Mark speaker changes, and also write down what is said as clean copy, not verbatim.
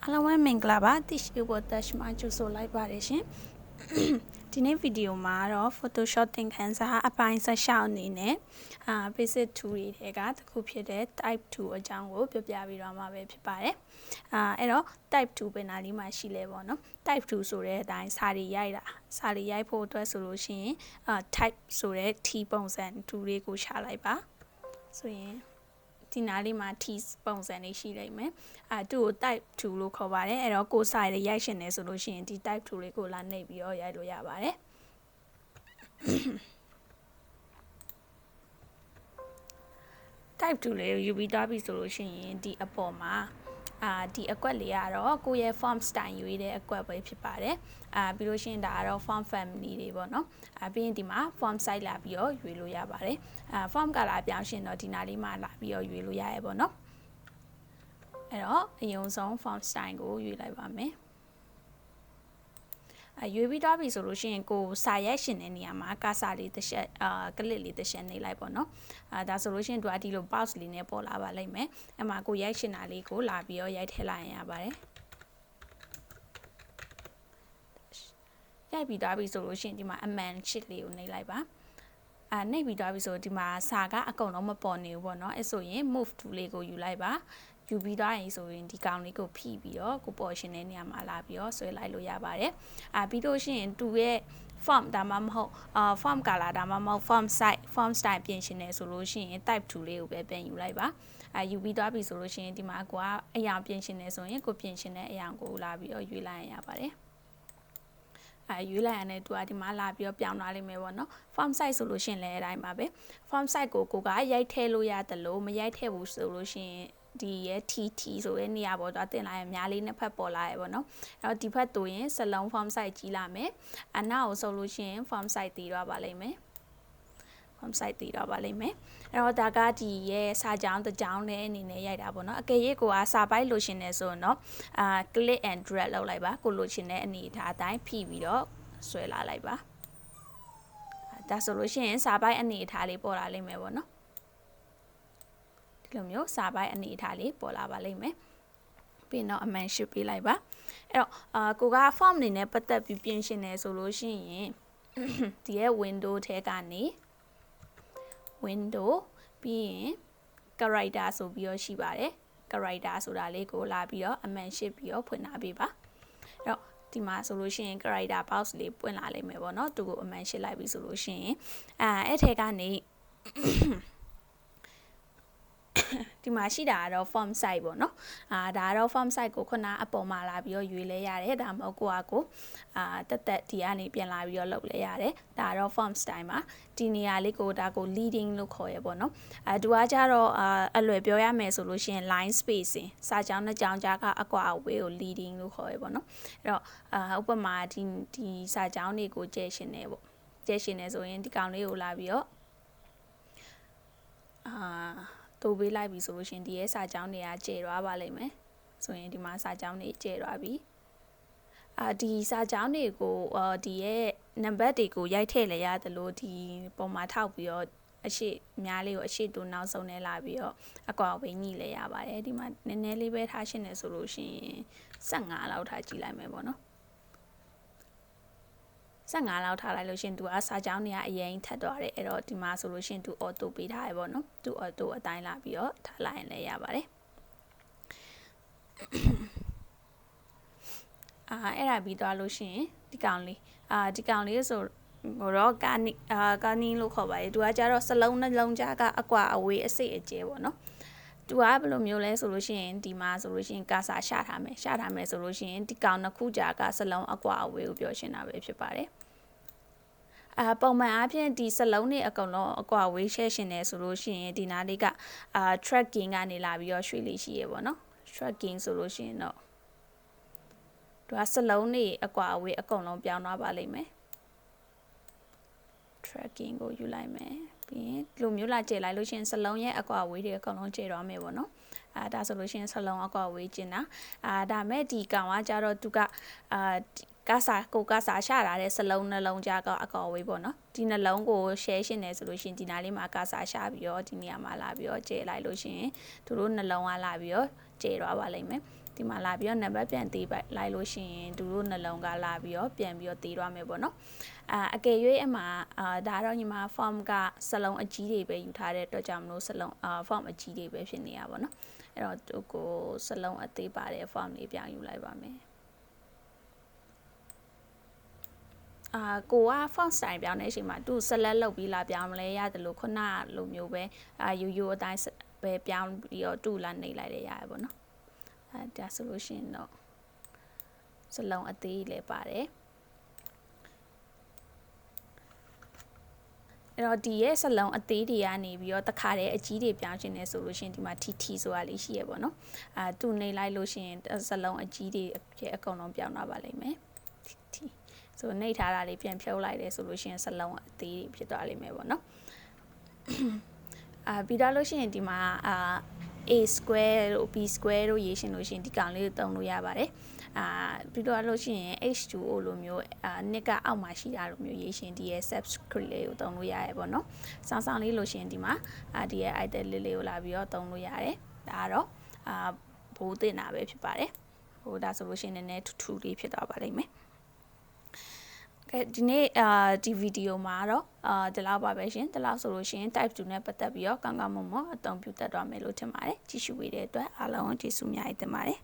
Speaker 1: အားလုံးပဲမင်္ဂလာပါ Tish Ubotash မှာကြိုဆိုလိုက်ပါတယ်ရှင်ဒီနေ့ဗီဒီယိုမှာတော့ Photoshop သင်ခန်းစာအပိုင်း16အနေနဲ့ basic tool တွေကတစ်ခုဖြစ်တဲ့ type 2အကြောင်းကိုပြောပြပြီးတော့မှာပဲဖြစ်ပါတယ်အဲ့တော့ type 2ပဲနားလေးမှာရှိလဲပေါ့နော် type 2ဆိုတဲ့အတိုင်းစာရီရိုက်တာစာရီရိုက်ဖို့အတွက်ဆိုလို့ရှိရင် type ဆိုတဲ့ T ပုံစံ2လေးကိုရှာလိုက်ပါဆိုရင်ဒီနားလေးမှာ T ပုံစံလေးရှိလိမ့်မယ်သူ့ကို type 2လို့ခေါ်ပါတယ်အဲ့တော့ကိုစာရေးရိုက်ရှင်နေဆိုလို့ရှိရင်ဒီ type 2လေးကိုလာနှိပ်ပြီးတော့ရိုက်လို့ရပါတယ်type 2လေးကိုယူပြီးသွားပြီဆိုလို့ရှိရင်ဒီအပေါ်မှာဒီအကွက်လေးကတော့ကိုယ့်ရဲ့ form style ရွေးတဲ့အကွက်ပဲဖြစ်ပါတယ်ပြီးလို့ရှိရင်ဒါကတော့ form family တွေပေါ့နော်ပြီးရင်ဒီမှာ form size လာပြီးတော့ရွေးလို့ရပါတယ်form color ပြောင်းရှင်တော့ဒီနားလေးမှာလာပြီးတော့ရွေးလို့ရရဲပေါ့နော်အဲ့တော့အရင်ဆုံး form style ကိုရွေးလိုက်ပါမယ်ရွေးပြီးသွားပြီဆိုလို့ရှိရင်ကိုစာရိုက်ရှင်တဲ့နေရာမှာကာစာလေးတစ်ချက်ကလစ်လေးတစ်ချက်နှိပ်လိုက်ပေါ့နော်ဒါဆိုလို့ရှိရင်သူကဒီလို box လေးနဲ့ပေါ်လာပါလိမ့်မယ်အဲ့မှာကိုရိုက်ရှင်တာလေးကိုလာပြီးတော့ရိုက်ထည့်လိုက်ရင်ရပါတယ်ရိုက်ပြီးသွားပြီဆိုလို့ရှိရင်ဒီမှာအမှန်ချစ်လေးကိုနှိပ်လိုက်ပါနှိပ်ပြီးသွားပြီဆိုဒီမှာစာကအကုန်လုံးမပေါ်နေဘူးပေါ့နော်အဲ့ဆိုရင် move tool လေးကိုယူလိုက်ပါယူပြီးသွားရင်ဆိုရင်ဒီကောင်လေးကိုဖိပြီးတော့ကိုပေါ်ရှင်တဲ့နေရာမှာလာပြီးတော့ဆွဲလိုက်လို့ရပါတယ်ပြီးလို့ရှိရင်သူရဲ့ form ဒါမှမဟုတ်form color ဒါမှမဟုတ် form size form style ပြင်ရှင်နေဆိုလို့ရှိရင် type 2လေးကိုပဲပြန်ယူလိုက်ပါယူပြီးသွားပြီဆိုလို့ရှိရင်ဒီမှာကိုကအရာပြင်ရှင်နေဆိုရင်ကိုပြင်ရှင်တဲ့အရာကိုလာပြီးတော့ရွေးလိုက်ရပါတယ်ရွေးလိုက်ရတဲ့သူကဒီမှာလာပြီးတော့ပြောင်းသွားလိမ့်မယ်ပေါ့နော် form size ဆိုလို့ရှိရင်လည်းအတိုင်းပါပဲ form size ကိုကရိုက်ထည့်လို့ရတယ်လို့မရိုက်ထည့်ဘူးဆိုလို့ရှိရင်ဒီရဲ့ TT ဆိုတဲ့နေရာပေါ်တော့တင်လာရင်အများလေးနှစ်ဖက်ပေါ်လာရပေါ့နော်အဲ့တော့ဒီဖက်တူရင်စလုံး form size ကြီးလာမယ်အနောက်ကိုဆိုလို့ရှိရင် form size တည်တော့ပါလိမ့်မယ် form size တည်တော့ပါလိမ့်မယ်အဲ့တော့ဒါကဒီရဲ့စာကြောင်းတစ်ကြောင်းနဲ့အနေနဲ့ရိုက်တာပေါ့နော်အကယ်၍ကိုကစာပိုက်လိုရှင်နေဆိုရင်တော့click and drag လုပ်လိုက်ပါကိုလိုရှင်တဲ့အနေအထားအတိုင်းဖိပြီးတော့ဆွဲလာလိုက်ပါဒါဆိုလို့ရှိရင်စာပိုက်အနေအထားလေးပေါ်လာလိမ့်မယ်ပေါ့နော်ဒီလိုမျိုးစာပိုက်အနေအထားလေးပေါ်လာပါလိမ့်မယ်ပြီးတော့အမှန်ရှုပေးလိုက်ပါအဲ့တော့ကိုက form အနေနဲ့ပတ်သက်ပြီးပြင်ရှင်နေဆိုလို့ရှိရင်ဒီရဲ့ window ထဲကနေ window ပြီးရင် character ဆိုပြီးတော့ရှိပါတယ် character ဆိုတာလေးကိုလာပြီးတော့အမှန်ရှစ်ပြီးတော့ဖွင့်ထားပေးပါအဲ့တော့ဒီမှာဆိုလို့ရှိရင် character box လေးပွင့်လာလိမ့်မယ်ပေါ့နော်သူကိုအမှန်ရှစ်လိုက်ပြီဆိုလို့ရှိရင်အဲ့ထဲကနေဒီမှာရှိတာကတော့ form size ပေါ့နော်ဒါကတော့ form size ကိုခုနအပေါ်မှာလာပြီးတော့ရွေးလဲရတယ်ဒါမှမဟုတ်ကိုတက်ဒီကနေပြန်လာပြီးတော့လုပ်လဲရတယ်ဒါကတော့ form style မှာဒီနေရာလေးကိုဒါကို leading လို့ခေါ်ရပေါ့နော်သူကကြတော့အလွယ်ပြောရမယ်ဆိုလို့ရှိရင် line spacing စာကြောင်းနှစ်ကြောင်းကြားကအကွာအဝေးကို leading လို့ခေါ်ရပေါ့နော်အဲ့တော့ဥပမာဒီစာကြောင်းတွေကိုကျဲရှင်နေပေါ့ကျဲရှင်နေဆိုရင်ဒီကောင်လေးကိုလာပြီးတော့တိုးပေးလိုက်ပြီဆိုလို့ရှင်ဒီရဲ့စာကြောင်းတွေကကျဲသွားပါလိမ့်မယ်ဆိုရင်ဒီမှာစာကြောင်းတွေကျဲသွားပြီဒီစာကြောင်းတွေကိုဒီရဲ့နံပါတ်တွေကိုရိုက်ထည့်လဲရတယ်လို့ဒီပုံမှာထောက်ပြီးတော့အရှိများလေးကိုအရှိတူနောက်ဆုံးနဲ့လာပြီးတော့အကွာဝေးညှိလဲရပါတယ်ဒီမှာနည်းနည်းလေးပဲထားရှင်းနေဆိုလို့ရှင်15လောက်ထားကြည့်လိုက်မယ်ပေါ့နော်15လောက်ထားလိုက်လို့ရှင်သူကစာကြောင်းတွေကအရင်ထပ်သွားတယ်အဲ့တော့ဒီမှာဆိုလို့ရှင်သူ auto ပေးထားရပေါ့နော်သူ auto အတိုင်းလာပြီးတော့ထားလိုက်ရင်လည်းရပါတယ်အဲ့ဒါပြီးသွားလို့ရှင်ဒီကောင်လေးဒီကောင်လေးဆိုတော့ကာနီလို့ခေါ်ပါတယ်သူကကြတော့စလုံးနှလုံးကြားကအကွာအဝေးအစိတ်အကျဲပေါ့နော်သူကဘယ်လိုမျိုးလဲဆိုလို့ရှိရင်ဒီမှာဆိုလို့ရှိရင်ကာစာရှာထားမယ်ဆိုလို့ရှိရင်ဒီကောင်နှစ်ခုကြားကစလုံးအကွာအဝေးကိုပြောရှင်းတာပဲဖြစ်ပါတယ်ပုံမှန်အားဖြင့်ဒီစလုံးတွေအကုန်လုံးအကွာဝေးရှဲရှင်နေဆိုလို့ရှိရင်ဒီနားလေးကtracking ကနေလာပြီးတော့ရွှေ့လေးရှိရပေါ့နော် tracking ဆိုလို့ရှိရင်တော့သူကစလုံးတွေအကွာအဝေးအကုန်လုံးပြောင်းသွားပါလိမ့်မယ် tracking ကိုယူလိုက်မယ်ပြီးရင်ဒီလိုမျိုးလာကျဲလိုက်လို့ရှိရင်စလုံးရဲ့အကွာအဝေးတွေအကုန်လုံးကျဲသွားမယ်ပေါ့နော်ဒါဆိုလို့ရှိရင်စလုံးအကွာအဝေးကျင်တာဒါမဲ့ဒီကောင်ကကြတော့သူကကာစာရှာထားတဲ့စလုံးနှလုံးကြားကအကွာအဝေးပေါ့နော်ဒီနှလုံးကို share ရှင်းနေဆိုလို့ရှိရင်ဒီနားလေးမှာကာစာရှာပြီးတော့ဒီနေရာမှာလာပြီးတော့ကျဲလိုက်လို့ရှိရင်သူတို့နှလုံးကလာပြီးတော့ ကျေသွားပါလိမ့်မယ်ဒီမှာလာပြီးတော့နံပါတ်ပြန်သေးပါလိုက်လို့ရှိရင်သူတို့နှလုံးကလာပြီးတော့ပြန်ပြီးတော့သေးသွားမယ်ပေါ့နော်အကယ်၍အမှဒါတော့ညီမ form ကစလုံးအကြီးတွေပဲယူထားတဲ့အတွက်ကြောင့်မလို့စလုံးform အကြီးတွေပဲဖြစ်နေရပါတော့အဲ့တော့သူကိုစလုံးအသေးပါတဲ့ form လေးပြောင်းယူလိုက်ပါမယ်ကိုက font style ပြောင်းတဲ့အချိန်မှာသူ select လုပ်ပြီးလာပြောင်းမလဲရတယ်လို့ခုနလိုမျိုးပဲရိုးရိုးအတိုင်းပဲပြောင်းပြီးတော့တူလာနေလိုက်ရရတယ်ပေါ့နော်ဒါဆိုလို့ရှိရင်တော့စလုံးအသေးလည်းပါတယ်အဲ့တော့ဒီရဲ့စလုံးအသေးတွေကနေပြီးတော့တခါတည်းအကြီးတွေပြောင်းခြင်းနဲ့ဆိုလို့ရှိရင်ဒီမှာ TT ဆိုတာလေးရှိရပေါ့နော်တူနေလိုက်လို့ရှိရင်စလုံးအကြီးတွေအကုန်လုံးပြောင်းသွားပါလိမ့်မယ် TT ဆိုနှိပ်ထားတာလေးပြန်ဖြုတ်လိုက်တယ်ဆိုလို့ရှိရင်စလုံးအသေးတွေဖြစ်သွားလိမ့်မယ်ပေါ့နော်ပြီးတော့လို့ရှိရင်ဒီမှာa square တို့ b square တို့ရေးရှင်းလို့ရှိရင်ဒီကောင်လေးကိုသုံးလို့ရပါတယ်ပြီးတော့လို့ရှိရင် h2o လိုမျိုးနှစ်ကအောက်မှာရှိတာလိုမျိုးရေးရှင်းဒီရဲ့ subscript လေးကိုသုံးလို့ရရပေါ့နော်စောင်းစောင်းလေးလို့ရှိရင်ဒီမှာဒီရဲ့ item လေးကိုလာပြီးတော့သုံးလို့ရတယ်ဒါကတော့ဘိုးတင်တာပဲဖြစ်ပါတယ်ဟိုဒါဆိုလို့ရှိရင်နည်းနည်းထူထူလေးဖြစ်သွားပါလိမ့်မယ်ဒီနေ့ဒီဗီဒီယိုမှာတော့ဒီလောက်ပါပဲရှင်ဒီလောက်ဆိုလို့ရှိရင် type 2နဲ့ပတ်သက်ပြီးတော့ကောင်းကောင်းမွန်မွန်အသုံးပြုတတ်သွားမယ်လို့ထင်ပါတယ်ကြည့်ရှုပေးတဲ့အတွက်အားလုံးကျေးဇူးများတင်ပါတယ်